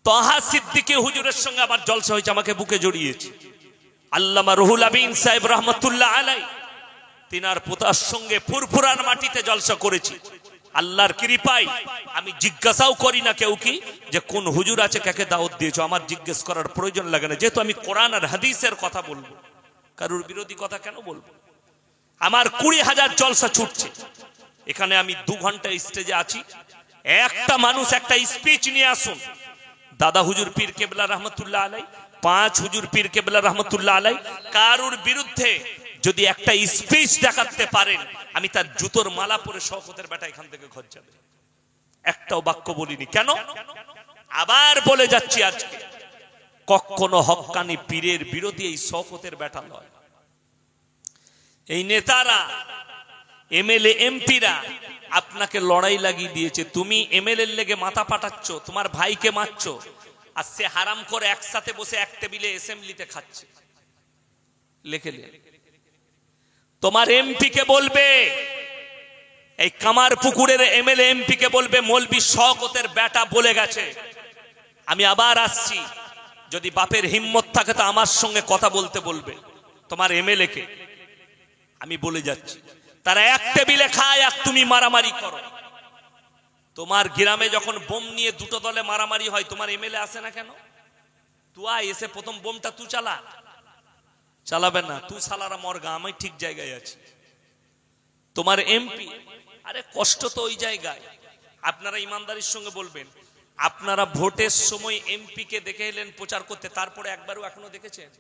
তহা সিদ্দিকী হুজুরের সঙ্গে আবার জলসা হয়েছে, আমাকে বুকে জড়িয়েছে। আল্লামা রুহুল আমিন সাহেব রহমতুল্লাহ আলাই, তিনার পোতার সঙ্গে ফুরফুরার মাটিতে জলসা করেছি। আল্লাহর কৃপায় আমি জিজ্ঞাসাও করি না কেউ কি যে কোন হুজুর আছে, কাকে দাওয়াত দিয়েছো, আমার জিজ্ঞেস করার প্রয়োজন লাগে না, যেহেতু আমি কোরআন আর হাদিসের কথা বলবো, কারোর বিরোধী কথা কেন বলবো। আমার 20,000 জলসা ছুটছে, এখানে আমি 2 ঘন্টা স্টেজে আছি। একটা মানুষ একটা স্পিচ নিয়ে আসুন, দাদা হুজুর পীর কেবলা রহমতুল্লাহ আলাই, 5 হুজুর পীর কেবলা রহমতুল্লাহ আলাই, কারোর বিরুদ্ধে যদি একটা স্পিচ দেখাতে পারেন, আমি তার জুতোর মালা পরে শওকতের বেটা এখান থেকে ঘর যাবে। একটাও বাক্য বলিনি। কেন? আবার বলে যাচ্ছি, আজকে কখনো হক্কানি পীরের বিরোধী এই শওকতের বেটা নয়। এই নেতারা, এমএলএ এমপিরা আপনাকে লড়াই লাগিয়ে দিয়েছে। তুমি এমএলএর লেগে মাথা পাঠাচ্ছ, তোমার ভাইকে মারছো, আর সে হারাম করে একসাথে বসে এক টেবিলে অ্যাসেম্বলিতে খাচ্ছে। লিখে নে, তোমার এমপি কে বলবে, এই কামার পুকুরের এমএলএ এমপি কে বলবে মৌলবি শওকতের বেটা বলে গেছে। আমি আবার আসছি, যদি বাপের হিম্মত থাকে তো আমার সঙ্গে কথা বলতে বলবে তোমার এমএলএ কে। আমি বলে যাচ্ছি, তারা এক টেবিলে খায় আর তুমি মারামারি করো। তোমার গ্রামে যখন বোম নিয়ে দুটো দলে মারামারি হয়, তোমার এমএলএ আসে না কেন? তুই এসে প্রথম বোমটা তুই চালাবে না, তুই সালারা মরগা, আমি ঠিক জায়গায় আছি। তোমার এমপি, আরে কষ্ট তো ওই জায়গায়। আপনারা ইমানদারির সঙ্গে বলবেন, আপনারা ভোটের সময় এমপি কে দেখে এলেন প্রচার করতে, তারপরে একবারও এখনো দেখেছেন?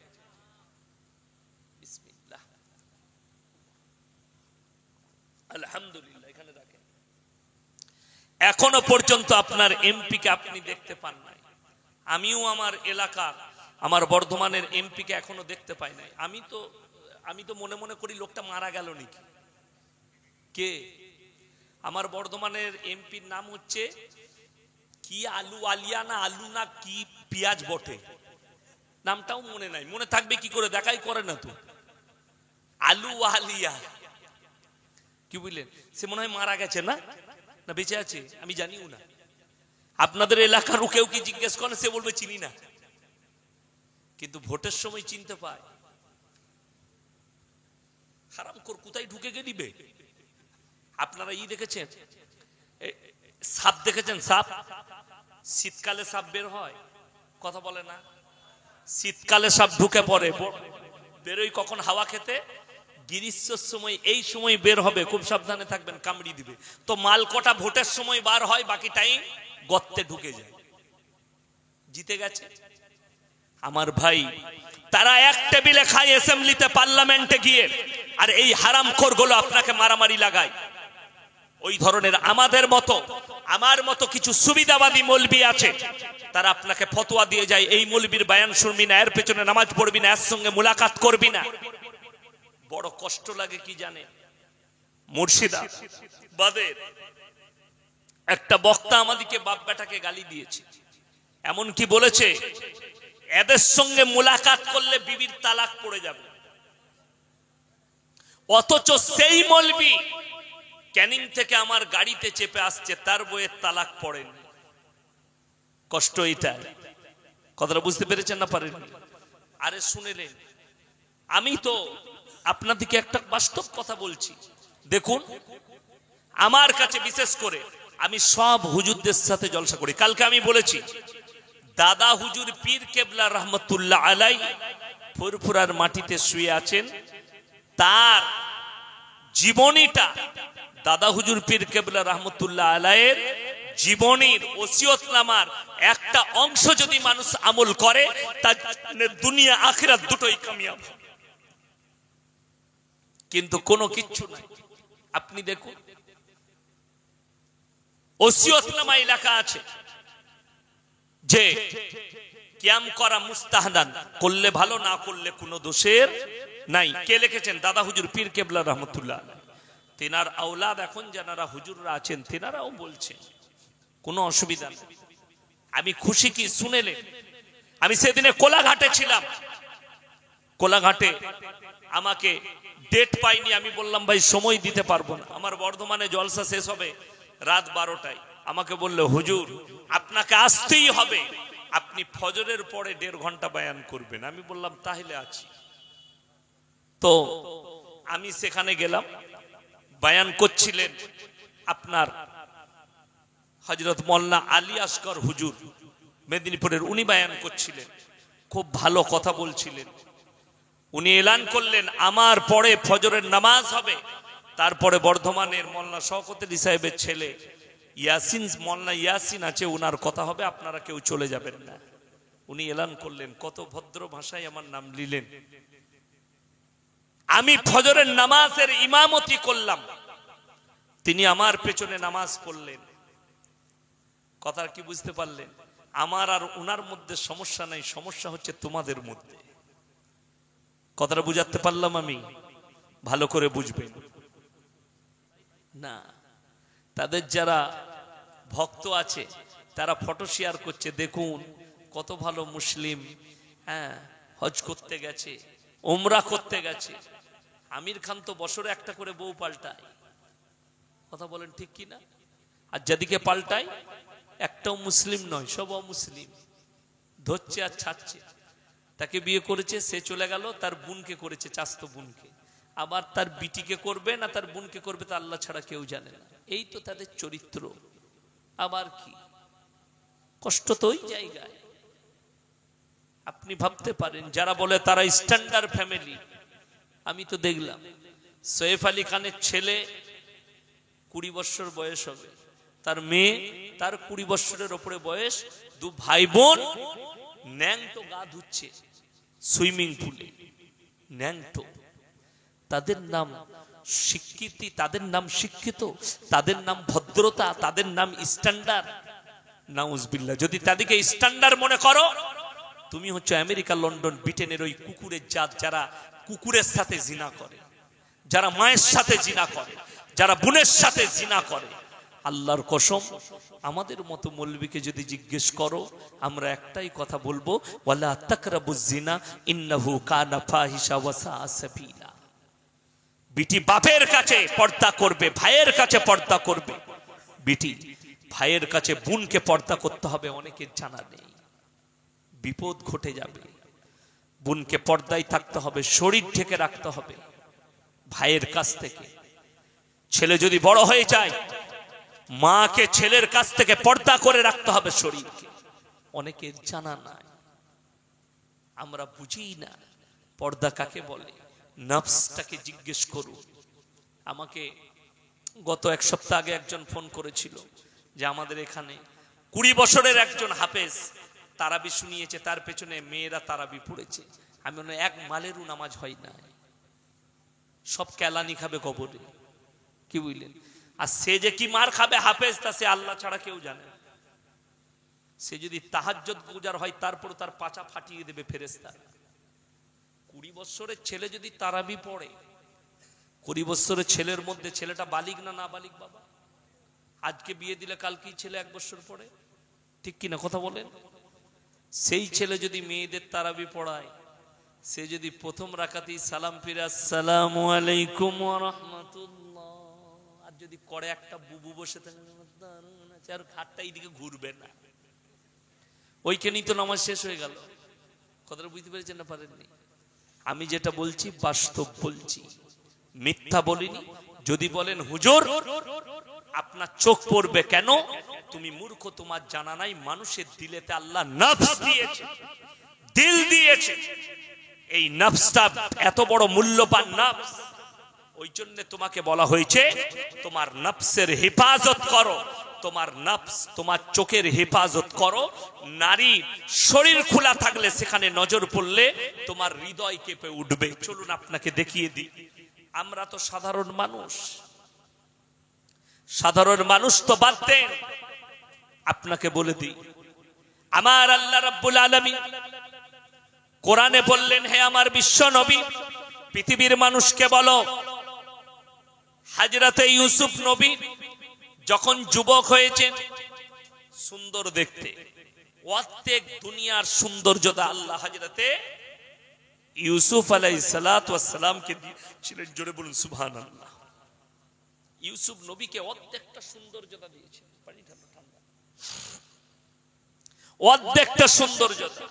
বিসমিল্লাহ, আলহামদুলিল্লাহ, এখানে রাখেন। এখনো পর্যন্ত আপনার এমপি কে আপনি দেখতে পান নাই। আমিও আমার এলাকার, আমার বর্ধমানের এমপি কে এখনো দেখতে পাই নাই। আমি তো মনে মনে করি লোকটা মারা গেল নাকি। কে? আমার বর্ধমানের এমপির নাম হচ্ছে কি, আলু আলিয়া না আলু না কি পেঁয়াজ বটে, নামটাও মনে নাই। মনে থাকবে কি করে, দেখাই করে না তো। আলু আলিয়া, কি বুঝলেন? সে মনে হয় মারা গেছে, না না বেঁচে আছে, আমি জানিও না। আপনাদের এলাকার কেউ কি জিজ্ঞেস করে, সে বলবে চিনি না, কিন্তু ভোটের সময় চিনতে পায়। হারামখোর কোথায় ঢুকে গেলিবে। আপনারা দেখেছেন, সাপ দেখেছেন? সাপ শীতকালে সাপ বের হয়, কথা বলে না। শীতকালে সাপ ঢুকে পড়ে, বেরোই কখন? হাওয়া খেতে। গ্রীষ্মের সময় এই সময় বের হবে, খুব সাবধানে থাকবেন, কামড়ি দিবে। তো মাল কটা ভোটের সময় বার হয়, বাকি টাইম গর্তে ঢুকে যায়। জিতে গেছে আমার ভাই। তারা এক টেবিলে খায় অ্যাসেম্বলিতে, পার্লামেন্টে গিয়ে, আর এই হারামখোর গুলো আপনাকে মারামারি লাগায়। ওই ধরনের আমার মতো কিছু সুবিধাবাদী মৌলবি আছে, তারা আপনাকে ফতোয়া দিয়ে যায়, এই মৌলবির বয়ান শুনবি না, এর পেছনে নামাজ পড়বি না, এর সঙ্গে মুলাকাত করবি না। বড় কষ্ট লাগে কি জানে? মুর্শিদাবাদের একটা বক্তা আমাদেরকে বাপ বেটাকে গালি দিয়েছে, এমন কি বলেছে, এদের সঙ্গে মুলাকাত করলে বিবির তালাক পড়ে যাবে। অথচ সেই মৌলবি ক্যানিং থেকে আমার গাড়িতে চেপে আসছে, তার বইয়ের তালাক পড়েনি। কষ্ট এটা। কথাটা বুঝতে পেরেছেন না পারেন? আরে শুনেলেন, আমি তো আপনাদেরকে একটা বাস্তব কথা বলছি। দেখুন, আমার কাছে বিশেষ করে আমি সব হুজুরদের সাথে জলসা করি। কালকে আমি বলেছি, দাদা হুজুর পীর কেবলা রহমতুল্লাহ আলাই ফুরফুরার মাটিতে শুয়ে আছেন। তার জীবনীটা, দাদা হুজুর পীর কেবলা রহমতুল্লাহ আলাইয়ের জীবনীর ওসিয়তনামার একটা অংশ যদি মানুষ আমল করে, তার দুনিয়া আখিরাত দুটোই কামিয়াব। কিন্তু কোনো কিচ্ছু নাই। আপনি দেখুন, ওসিয়তনামায় লেখা আছে যে কিয়াম করা মুস্তাহাদান, করলে ভালো, না করলে কোনো দোষের নাই। কে লিখেছেন? দাদা হুজুর পীর কেবলা রহমতুল্লাহ। তেনার আওলাদ এখন যারা হুজুররা আছেন, তেনারাও বলছেন কোনো অসুবিধা নেই। আমি খুশি কি শুনেলেন? আমি সেদিনে কোলাঘাটে ছিলাম। কোলাঘাটে আমাকে ডেট পাইনি, আমি বললাম ভাই সময় দিতে পারবো না, আমার বর্ধমানে জলসা শেষ হবে রাত 12টায়। আমাকে বললো হুজুর আপনাকে আসতেই হবে, আপনি ফজরের পরে 1.5 ঘন্টা বয়ান করবেন। আমি বললাম তাহলে আছি। তো আমি সেখানে গেলাম, বয়ান করছিলেন আপনার হযরত মাওলানা আলী আসগর হুজুর মেদিনীপুরের, উনি বয়ান করছিলেন, খুব ভালো কথা বলছিলেন। উনি এলান করলেন আমার পরে ফজরের নামাজ হবে, তারপরে বর্ধমানের মাওলানা শওকত আলী সাহেবের ছেলে ইয়াসিন, মাওলানা ইয়াসিন আছে, উনার কথা হবে, আপনারা কেউ চলে যাবেন না। উনি এলান করলেন, কত ভদ্র ভাষায় আমার নাম নিলেন। আমি ফজরের নামাজের ইমামতি করলাম, তিনি আমার পেছনে নামাজ পড়লেন। কথা কি বুঝতে পারলেন? আমার আর উনার মধ্যে সমস্যা নাই, সমস্যা হচ্ছে তোমাদের মধ্যে। কথাটা বুঝাতে পারলাম? আমি ভালো করে বুঝবেন না। তাদের যারা ভক্ত আছে তারা ফটো শেয়ার করছে, দেখুন কত ভালো মুসলিম, হ্যাঁ হজ করতে গেছে, ওমরা করতে গেছে। আমির খান তো বছরে একটা করে বউ পাল্টায়। কথা বলেন ঠিক কি না? আর যেদিকে পাল্টায় একটাও মুসলিম নয়, সব অমুসলিম, ধরছে আর ছাড়ছে। তাকে বিয়ে করেছে, সে চলে গেল, তার বোনকে করেছে, চাস্তো বোনকে, আবার তার বিটিকে করবে না তার বোনকে করবে, তা আল্লাহ ছাড়া কেউ জানে না। এই তো তাদের চরিত্র। আবার কি কষ্ট তো ওই জায়গায়। আপনি ভাবতে পারেন যারা বলে তারা স্ট্যান্ডার্ড ফ্যামিলি, আমি তো দেখলাম সৈয়ফ আলী খানের ছেলে 20 বছর বয়স হবে, তার মেয়ে তার 20 বছরের ওপরে বয়স, দু ভাই বোন ন্যাংটো গা ধুচ্ছে সুইমিং পুলে, ন্যাংটো। তাদের নাম স্বীকৃতি, তাদের নাম শিক্ষিত, তাদের নাম ভদ্রতা, তাদের নাম স্ট্যান্ডার্ড। নাউজুবিল্লাহ। যদি তাদেরকে স্ট্যান্ডার্ড মনে করো, তুমি হচ্ছে আমেরিকা, লন্ডন, ব্রিটেনের ওই কুকুরের জাত, যারা কুকুরের সাথে জিনা করে, যারা মায়ের সাথে জিনা করে, যারা বোনের সাথে জিনা করে। আল্লাহর কসম, আমাদের মতো মৌলবীকে যদি জিজ্ঞেস করো, আমরা একটাই কথা বলবো, ওয়ালা তাকরাবুজ জিনা ইন্নাহু কানা ফাহিশা ওয়া সাআ সাবিলা। বিটি বাপের কাছে পর্দা করবে, ভাইয়ের কাছে পর্দা করবে। বিটি ভাইয়ের কাছে বোনকে পর্দা করতে হবে, অনেকের জানা নেই, বিপদ ঘটে যাবে। বোনকে পর্দায় থাকতে হবে, শরীর ঢেকে রাখতে হবে ভাইয়ের কাছ থেকে। ছেলে যদি বড় হয়ে যায়, মাকে ছেলের কাছ থেকে পর্দা করে রাখতে হবে শরীরকে, অনেকের জানা নাই, আমরা বুঝি না পর্দা কাকে বলে। নফসটাকে জিজ্ঞেস করুন। আমাকে গত 1 সপ্তাহ আগে একজন ফোন করেছিল যে আমাদের এখানে 20 বছরের একজন হাফেজ তারাবি শুনিয়েছে, তার পেছনে মেয়েরা তারাবি পড়েছে। আমি মনে এক মালেরও নামাজ হয় না, সব কেলানি খাবে কবরে। কি বুঝলেন? আর সে যে কি মার খাবে হাফেজ, তা সে আল্লাহ ছাড়া কেউ জানে না। সে যদি তাহাজ্জুদ গুজার হয়, তারপর তার পাছা ফাটিয়ে দেবে ফেরেশতা। 20 বছরের ছেলে যদি তারাবি পড়ে, 20 বছরের ছেলের মধ্যে ছেলেটা বালিগ না না বালিগ? বাবা, আজকে বিয়ে দিলে কালকেই ছেলে 1 বছর পড়ে, ঠিক কিনা কথা বলেন? সেই ছেলে যদি মেয়েদের তারাবি পড়ায়, সে যদি প্রথম রাকাতেই সালাম ফিরে আসসালামু আলাইকুম ওয়া রাহমাতুল্লাহ, আর যদি করে একটা বুবু বসে থাকে, আর ঘাটটা এইদিকে ঘুরবে না, ওইখানেই তো নামাজ শেষ হয়ে গেল। কথাটা বুঝতে পেরেছেন না পারেননি? আমি যেটা বলছি বাস্তব বলছি, মিথ্যা বলিনি। যদি বলেন হুজুর আপনার চোখ পড়বে কেন, তুমি মূর্খ, তোমার জানা নাই মানুষের দিলেতে আল্লাহ নফস দিয়েছে, দিল দিয়েছে। এই নফসটা এত বড় মূল্যবান নফস, ওই জন্য তোমাকে বলা হয়েছে তোমার নফসের হেফাজত করো, তোমার নফস, তোমার চোখের হেফাজত করো। নারী শরীর খোলা থাকলে সেখানে নজর পড়লে তোমার হৃদয় কেঁপে উঠবে। চলুন আপনাকে দেখিয়ে দিই। আমরা তো সাধারণ মানুষ, সাধারণ মানুষ তো বাদ দেন, আপনাকে বলে দিই, আমার আল্লাহ রাব্বুল আলামিন কোরআনে বললেন, হে আমার বিশ্ব নবী, পৃথিবীর মানুষকে বলো, হযরতে ইউসুফ নবী যখন যুবক হয়েছেন, সুন্দর দেখতে, অর্ধেক দুনিয়ার সৌন্দর্যতা আল্লাহ হযরতে ইউসুফ আলাইহিস সালাতু ওয়াস সালামকে দিয়েছিলেন। জোরে বলুন সুবহানাল্লাহ। ইউসুফ নবীকে অর্ধেকটা সৌন্দর্যতা দিয়েছেন। পানি ঠান্ডা ঠান্ডা। অর্ধেকটা সৌন্দর্যতা।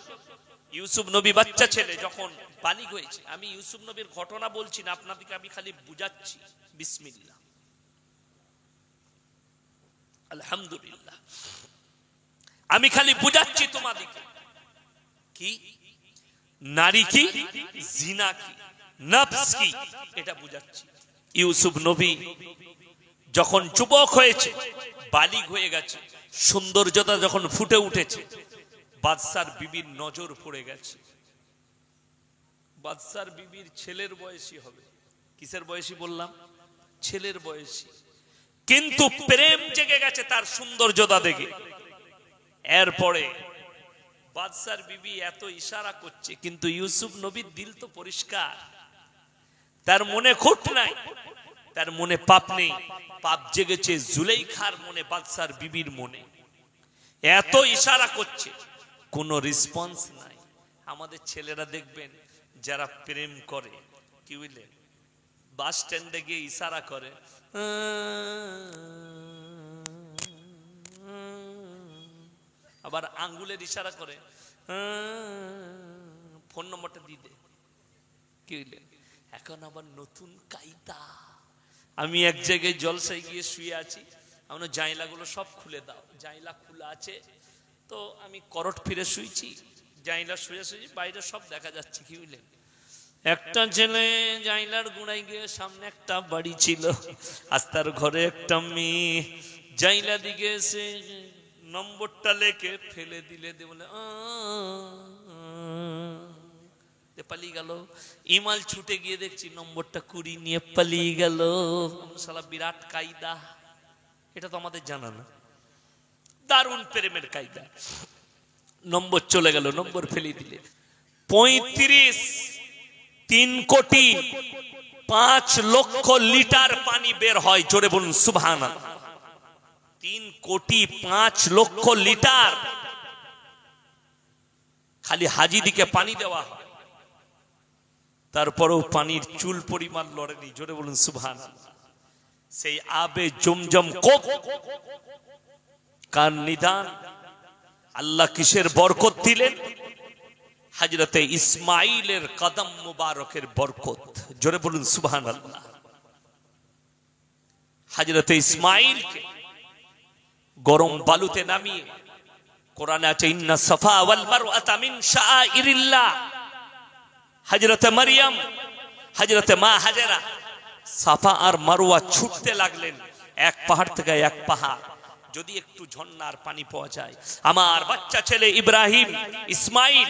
ইউসুফ নবী বাচ্চা ছেলে যখন বালিগ হয়েছে, আমি ইউসুফ নবীর ঘটনা বলছি না আপনাদেরকে, আমি খালি বুঝাচ্ছি। বিসমিল্লাহ, আলহামদুলিল্লাহ, আমি খালি বুঝাচ্ছি তোমাদেরকে কি নারী কি, জিনা কি, নফস কি, এটা বুঝাচ্ছি। ইউসুফ নবী যখন যুবক হয়েছে, বালিগ হয়ে গেছে, সৌন্দর্যতা যখন ফুটে উঠেছে, বাদশার বিবির নজর পড়ে গেছে। বাদশার বিবির ছেলের বয়সী হবে। কিসের বয়সী বললাম? ছেলের বয়সী। কিন্তু প্রেম জেগে গেছে তার সৌন্দর্যতা দেখে। এরপরে বাদশার বিবি এত ইশারা করছে, কিন্তু ইউসুফ নবীর দিল তো পরিষ্কার, তার মনে খুঁত নাই, তার মনে পাপ নেই। পাপ জেগেছে জুলেইখার মনে, বাদশার বিবির মনে। এত ইশারা করছে, কোনো রেসপন্স নাই। আমাদের ছেলেরা দেখবেন যারা প্রেম করে, কি বুঝলেন, বাস স্ট্যান্ডে গিয়ে ইশারা করে, আবার আঙ্গুলের ইশারা করে, ফোন নম্বরটা দিয়ে দে, কি বুঝলেন। এখন আবার নতুন কায়দা। আমি এক জায়গায় জলসায় গিয়ে শুয়ে আছি, আমার জাইলাগুলো সব খুলে দাও, জাইলা খোলা আছে তো আমি করট ফিরে শুয়েছি, জাইলা শুয়ে শুয়েছি, বাইরে সব দেখা যাচ্ছে, কি বুঝলেন। একটা ছেলে জাইলার গুড়াই গিয়ে, সামনে একটা বাড়ি ছিল, আজ তার ঘরে একটা মেয়ে, জাইলা দিকে এসে নম্বরটা লেখে ফেলে দিলে, বলে পালিয়ে গেল। ইমাল ছুটে গিয়ে দেখছি নম্বরটা কুড়ি নিয়ে পালিয়ে গেল। শালা বিরাট কায়দা, এটা তো আমাদের জানা না। দারুণ প্রেমের কায়দা। নম্বর চলে গেল, নম্বর ফেলে দিলে। ৩,৩,৫,০০,০০০ লিটার পানি বের হয়, জোরে বলুন সুবহানাল্লাহ। ৩,৫,০০,০০০ লিটার খালি হাজিদিকে পানি দেওয়া হয়, তারপরেও পানির চুল পরিমাণ লড়েনি, জোরে বলুন সুবহানাল্লাহ। সেই আবে জমজম কোপ, কার নিদান, আল্লাহ কিসের বরকত দিলেন? হযরতে ইসমাইলের কদম মুবারকের বরকত, জোরে বলুন সুবহানাল্লাহ। হযরতে ইসমাইলকে গরম বালুতে নামিয়ে, কোরআনে আছে ইন্না সাফা ওয়াল মারওয়াতা মিন শাআইরিল্লাহ। হযরতে মারিয়াম, হযরতে মা হাজেরা সাফা আর মারওয়া ছুটতে লাগলেন, এক পাহাড় থেকে এক পাহাড়, যদি একটু ঝর্ণার পানি পাওয়া যায়। আমার বাচ্চা ছেলে ইব্রাহিম, ইসমাইল,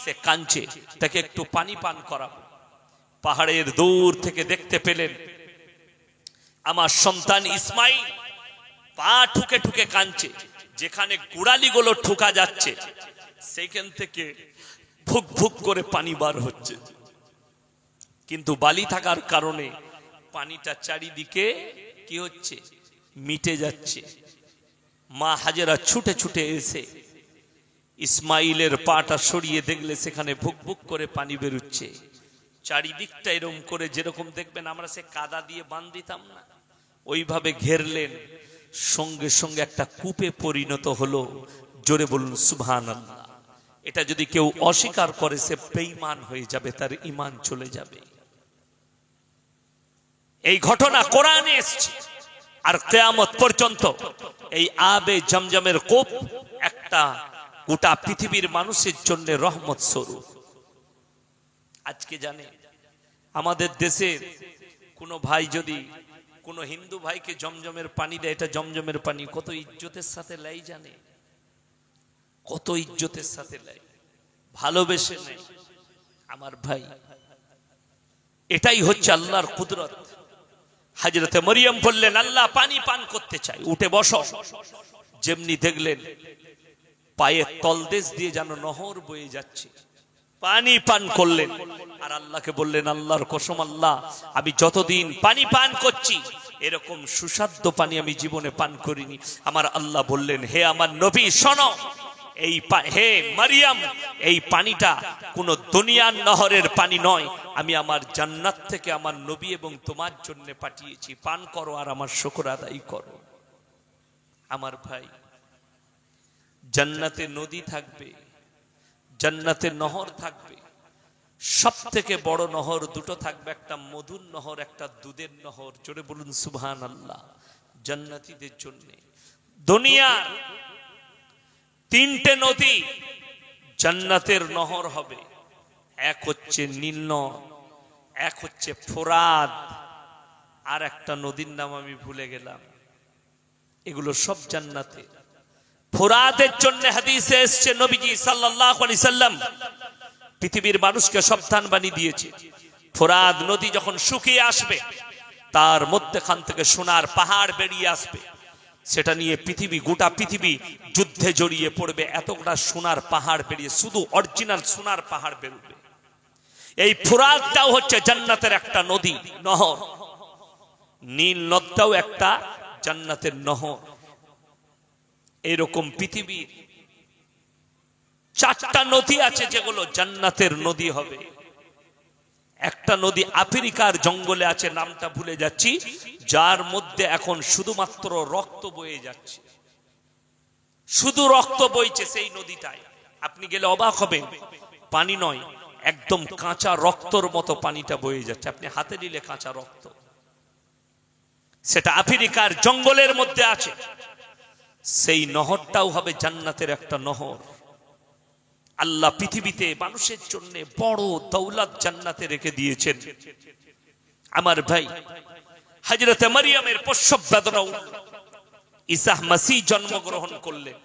সে কাঁদছে, তাকে একটু পানি পান করাবো। পাহাড়ের দূর থেকে দেখতে পেলেন আমার সন্তান ইসমাইল পা ঠুকে ঠুকে কাঁদছে, যেখানে গুড়ালিগুলো ঠুকা যাচ্ছে সেখান থেকে ভুক ভুক করে পানি বার হচ্ছে, কিন্তু বালি থাকার কারণে পানিটা চারিদিকে কি হচ্ছে, মিটে যাচ্ছে। মা হাজেরা ছুটে ছুটে এসে ইসমাইলের পাটা সরিয়ে দেখলে সেখানে ভুক ভুক করে পানি বেরোচ্ছে। চারিদিকটা এরকম করে, যেরকম দেখবেন আমরা সে কাদা দিয়ে বাঁধ দিতাম না, ওইভাবে ঘেরলেন, সঙ্গে সঙ্গে একটা কূপে পরিণত হলো, জোরে বলুন সুবহানাল্লাহ। এটা যদি কেউ অস্বীকার করে সে বেঈমান হয়ে যাবে, তার ঈমান চলে যাবে। এই ঘটনা কোরআনে এসেছে, আর কিয়ামত পর্যন্ত এই আবে জমজমের কূপ একটা গোটা পৃথিবীর মানুষের জন্য রহমত স্বরূপ। আজকে জানে আমাদের দেশের কোন ভাই যদি কোন হিন্দু ভাইকে জমজমের পানি দেয়, এটা জমজমের পানি, কত ইজ্জতের সাথে লাই, জানে কত ইজ্জতের সাথে লাই, ভালোবেসে নেয়। আমার ভাই, এটাই হচ্ছে আল্লাহর কুদরত। হযরতে মরিয়ম বললেন আল্লাহ পানি পান করতে চাই, উঠে বসো। যেমনি দেখলেন পায়ের তলদেশ দিয়ে যেন নহর বয়ে যাচ্ছে, পানি পান করলেন। আর আল্লাহকে বললেন আল্লাহর কসম আল্লাহ, আমি যতদিন পানি পান করছি এরকম সুস্বাদ্য পানি আমি জীবনে পান করিনি। আমার আল্লাহ বললেন হে আমার নবী শোনো, এই হে মারিয়াম, এই পানিটা কোন দুনিয়ার নহরের পানি নয়, আমি আমার জান্নাত থেকে আমার নবী এবং তোমার জন্য পাঠিয়েছি, পান করো আর আমার শুকর আদায় করো। আমার ভাই, জান্নাতে নদী থাকবে, জান্নাতে নহর থাকবে। সব থেকে বড় নহর দুটো থাকবে, একটা মধুর নহর, একটা দুধের নহর। জোরে বলুন সুবহানাল্লাহ। জান্নাতীদের জন্য দুনিয়ার তিনটে নদী জান্নাতের নহর হবে। এক হচ্ছে নীল নদ, এক হচ্ছে ফোরাত, আর একটা নদীর নাম আমি ভুলে গেলাম। এগুলো সব জান্নাতে। ফোরাতের জন্য হাদিসে এসেছে নবীজি সাল্লাল্লাহু আলাইহি সাল্লাম পৃথিবীর মানুষকে সাবধান বানিয়ে দিয়েছে, ফোরাত নদী যখন শুকিয়ে আসবে তার মধ্যখান থেকে সোনার পাহাড় বেরিয়ে আসবে। সেটা নিয়ে পৃথিবী, গোটা পৃথিবী যুদ্ধে জড়িয়ে পড়বে। এতটা সোনার পাহাড় বেরিয়ে, শুধু অরিজিনাল সোনার পাহাড় বেরোবে। এই ফোরাতটাও হচ্ছে জান্নাতের একটা নদী, নহর। নীল নদটাও একটা জান্নাতের নহর। এরকম পৃথিবীর 4টা নদী আছে যেগুলো জান্নাতের নদী হবে। একটা নদী আফ্রিকার জঙ্গলে আছে, নামটা ভুলে যাচ্ছি, যার মধ্যে এখন শুধুমাত্র রক্ত বয়ে যাচ্ছে, শুধু রক্ত বইছে সেই নদীটায়। আপনি গেলে অবাক হবেন, পানি নয়, একদম কাঁচা রক্তর মতো পানিটা বয়ে যাচ্ছে। আপনি হাতে নিলে কাঁচা রক্ত। সেটা আফ্রিকার জঙ্গলের মধ্যে আছে। সেই নহরটাও হবে জান্নাতের একটা নহর। আল্লাহ পৃথিবীতে মানুষের জন্য বড় দৌলত জান্নাতে রেখে দিয়েছেন। আমার ভাই, হযরত মারিয়ামের প্রসব বেদনা, ঈসা মসিহ জন্মগ্রহণ করলেন।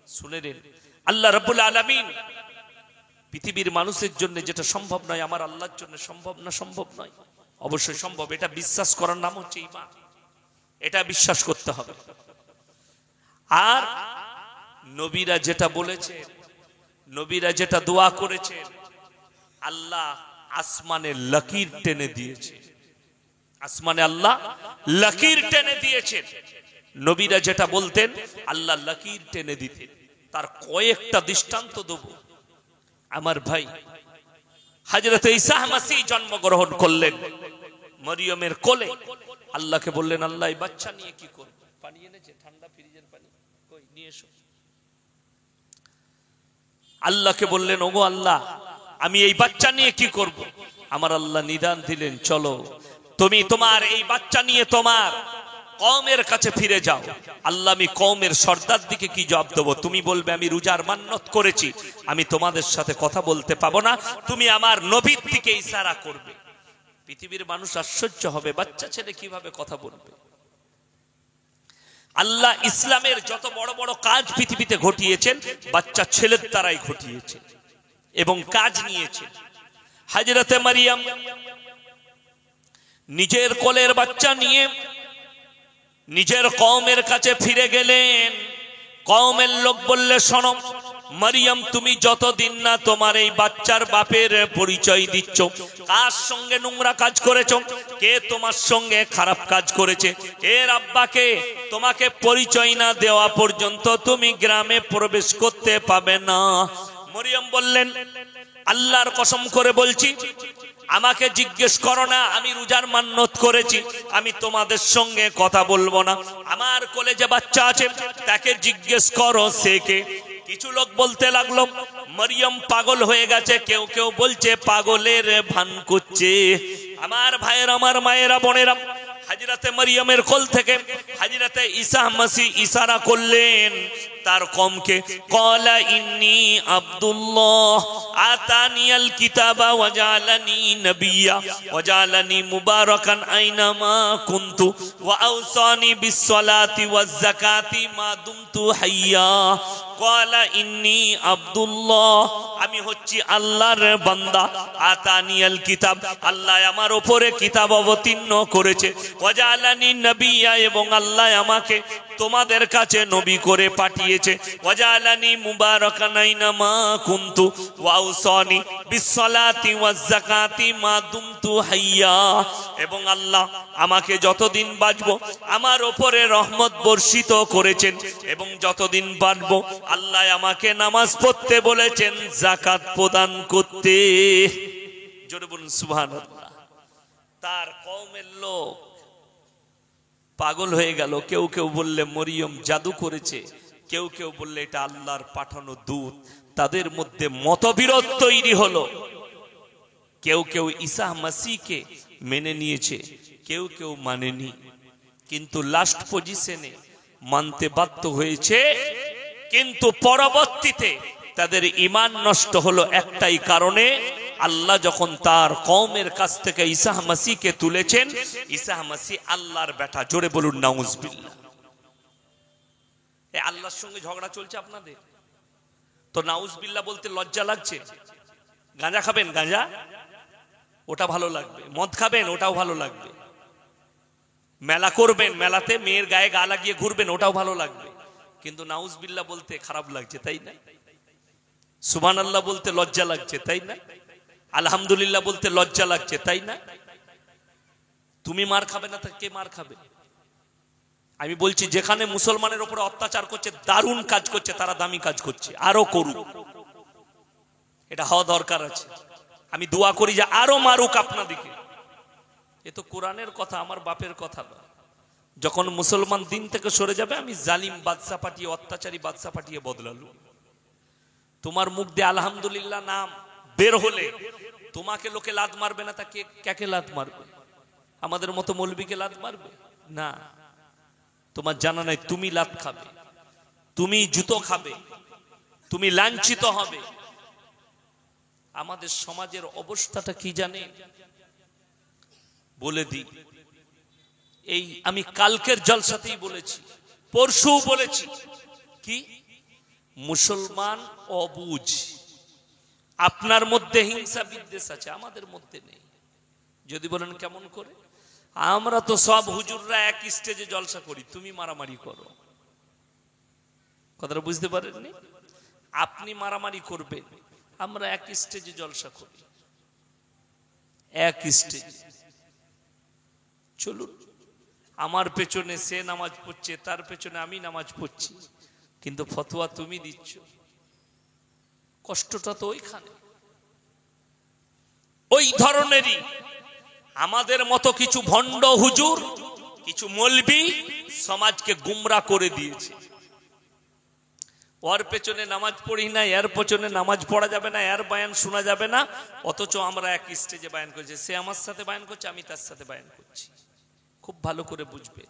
শুনে নেন, আল্লাহ রাব্বুল আলামিন পৃথিবীর মানুষের জন্য যেটা সম্ভব নয়, আমার আল্লাহর জন্য সম্ভব না? সম্ভব নয়, অবশ্যই সম্ভব। এটা বিশ্বাস করার নাম হচ্ছে ঈমান। এটা বিশ্বাস করতে হবে। আর নবীরা যেটা বলেছেন, নবীরা যেটা দোয়া করেছেন, আল্লাহ আসমানে লকির টেনে দিয়েছে। আসমানে আল্লাহ লকির টেনে দিয়েছেন। নবীরা যেটা বলতেন আল্লাহ লকির টেনে দিতেন। তার কয়েকটা দৃষ্টান্ত দেব। আমার ভাই, হযরত ঈসা মসিহ জন্মগ্রহণ করলেন মরিয়মের কোলে। আল্লাহকে বললেন, আল্লাহ এই বাচ্চা নিয়ে কি করব? পানি এনেছে, ঠান্ডা ফ্রিজের পানি, কই নিয়ে এসো। আল্লাহকে বললেন, ওগো আল্লাহ, আমি এই বাচ্চা নিয়ে কি করব? আমার আল্লাহ নিদান দিলেন, চলো তুমি তোমার এই বাচ্চা নিয়ে তোমার কওমের কাছে ফিরে যাও। আল্লাহ, আমি কওমের সর্দার দিকে কি জবাব দেবো? তুমি বলবে আমি রোজার মান্নত করেছি, আমি তোমাদের সাথে কথা বলতে পাবো না, তুমি আমার নবীর দিকে ইশারা করবে। পৃথিবীর মানুষ আশ্চর্য হবে, বাচ্চা ছেলে কিভাবে কথা বলবে? আল্লাহ ইসলামের যত বড় বড় কাজ পৃথিবীতে ঘটিয়েছেন বাচ্চা ছেলের দ্বারাই ঘটিয়েছেন এবং কাজ নিয়েছেন। হযরতে মারিয়াম নিজের কোলের বাচ্চা নিয়ে নিজের কওমের কাছে ফিরে গেলেন। কওমের লোক বললে, শোনো মারিয়াম, তুমি যতদিন না তোমার এই বাচ্চার বাপের পরিচয় দিচ্ছ, কার সঙ্গে নোংরা কাজ করেছো, কে তোমার সঙ্গে খারাপ কাজ করেছে, এর আব্বাকে তোমাকে পরিচয় না দেওয়া পর্যন্ত তুমি গ্রামে প্রবেশ করতে পাবে না। মারিয়াম বললেন, আল্লাহর কসম করে বলছি, আমাকে জিজ্ঞেস করো না, আমি রোজার মান্নত করেছি, আমি তোমাদের সঙ্গে কথা বলবো না। আমার কোলে যে বাচ্চা আছে তাকে জিজ্ঞেস করো সে কে। কিছু লোক বলতে লাগলো মারিয়াম পাগল হয়ে গেছে, কেউ কেউ বলছে পাগলের ভান করছে। আমার ভাইয়ের, আমার মায়েরা, বোনেরা, হযরতে মারিয়ামের কোল থেকে হযরতে ঈসা মসিহ ইশারা করলেন তার কওমকে, ক্বালা ইন্নী আব্দুল্লাহ আতানিয়াল কিতাবা ওয়া জাআলানি নাবিয়্যা ওয়া জাআলানি মুবারাকান আইনামা কুনতু ওয়া আওসানি বিস সালাতি ওয়াজ যাকাতি মা দুমতু হাইয়া। ক্বালা ইন্নী আব্দুল্লাহ, আমি হচ্ছি আল্লাহর বান্দা। আতানিয়াল কিতাব, আল্লাহ আমার উপরে কিতাব অবতীর্ণ করেছে। ওয়া জাআলানি নাবিয়্যা, এবং আল্লাহ আমাকে তোমাদের কাছে নবী করে পাঠিয়েছে। ওয়াজালানি মুবারাকান আইনামা কুনতু ওয়া আওসানি বিসসালাতি ওয়াজ যাকাতি মা দুমতু হাইয়া, এবং আল্লাহ আমাকে যতদিন বাঁচবো আমার উপরে রহমত বর্ষিত করেছেন, এবং যতদিন বাঁচবো আল্লাহ আমাকে নামাজ পড়তে বলেছেন, যাকাত প্রদান করতে। জোরে বলুন সুবহানাল্লাহ। তার কওমের লোক পাগল হয়ে গেল। কেউ কেউ বললে মরিয়ম জাদু করেছে, কেউ কেউ বললে এটা আল্লাহর পাঠানো দূত। তাদের মধ্যে মতবিরোধ তৈরি হলো। কেউ কেউ ঈসা মাসিহকে মেনে নিয়েছে, কেউ কেউ মানেনি। কিন্তু লাস্ট পজিশনে মানতে বাধ্য হয়েছে। কিন্তু পরবর্তীতে তাদের ঈমান নষ্ট হলো একটাই কারণে, আল্লাহ যখন তার কওমের কাছ থেকে ঈসা মাসিহকে তুলেছেন, ঈসা মাসিহ আল্লাহর বেটা। জোরে বলুন নাউজুবিল্লাহ। এই আল্লাহর সঙ্গে ঝগড়া চলছে আপনাদের, তো নাউজুবিল্লাহ বলতে লজ্জা লাগছে? গাঁজা খাবেন? গাঁজা, ওটা ভালো লাগবে। মদ খাবেন? ওটাও ভালো লাগবে। মেলা করবেন, মেলাতে মেয়ের গায়ে গা লাগিয়ে ঘুরবেন, ওটাও ভালো লাগবে। কিন্তু নাউজুবিল্লাহ বলতে খারাপ লাগছে, তাই না? সুবহানাল্লাহ বলতে লজ্জা লাগছে, তাই না? আলহামদুলিল্লাহ বলতে লজ্জা লাগছে, তাই না? তুমি মার খাবে না, তা কে মার খাবে? আমি বলছি, যেখানে মুসলমানের উপরে অত্যাচার করছে, দারুণ কাজ করছে, তারা দামি কাজ করছে, আরো করুক। এটা হওয়া দরকার আছে। আমি দোয়া করি যে আরো মারুক আপনাদিকে। এ তো কোরআনের কথা, আমার বাপের কথা না। যখন মুসলমান দিন থেকে সরে যাবে, আমি জালিম বাদশা পাঠিয়ে, অত্যাচারী বাদশা পাঠিয়ে বদলালু। তোমার মুখ দিয়ে আলহামদুলিল্লাহ নাম বের হলে তোমাকে লোকে লাত মারবে না, তা কাকে লাত মারবে? আমাদের মতো মৌলবীকে লাত মারবে না। তোমার জানা নাই তুমি লাত খাবে, তুমি জুতো খাবে, তুমি লাঞ্ছিত হবে। আমাদের সমাজের অবস্থাটা কি জানে বলে দিই। এই আমি কালকের জলসাতেই বলেছি, পরশু বলেছি, কি মুসলমান অবুঝ। আপনার মধ্যে হিংসা বিদ্বেষ আছে, আমাদের মধ্যে নেই। যদি বলেন কেমন করে, আমরা তো সব হুজুররা এক স্টেজে জলসা করি, তুমি মারামারি করো। কথাটা বুঝতে পারেননি? আপনি মারামারি করবেন, আমরা এক স্টেজে জলসা করি, এক স্টেজে। চলুন, আমার পেছনে সে নামাজ পড়ছে, তার পেছনে আমি নামাজ পড়ছি, কিন্তু ফতোয়া তুমি দিচ্ছ। কষ্টটা তো ওইখানে। ওই ধরনেরই আমাদের মতো কিছু ভণ্ড হুজুর, কিছু মৌলবি সমাজকে গুমরা করে দিয়েছে। ওর পেছনে নামাজ পড়ি না, এর পেছনে নামাজ পড়া যাবে না, এর বয়ান শোনা যাবে না, অথচ আমরা এক স্টেজে বয়ান করছি। সে আমার সাথে বয়ান করছে, আমি তার সাথে বয়ান করছি। খুব ভালো করে বুঝবে।